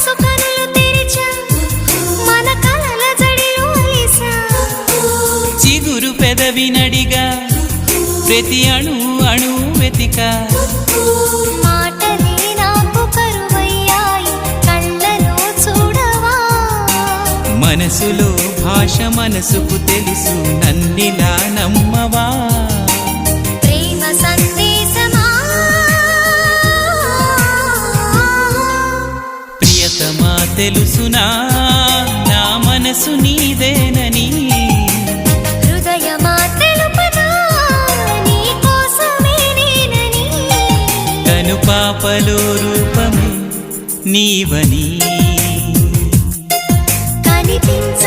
మనసు కనులు తెరిచా మన కలల జడిలో అలిసా చిగురు పెదవి నడిగా ప్రతి అణు అణు వెతిక మాటలే నాకు కరువయ్యాయి కళ్ళలో చూడవా మనసులో భాష మనసుకు తెలుసు నన్నిలా నమ్మవా ప్రేమ సందేశమా ప్రియతమా తెలుసునా నా మనసు నీదేనని హృదయమా తెలుపనా నీ కోసమే నేనని కను పాపలో రూపమే నీవని కనిపించ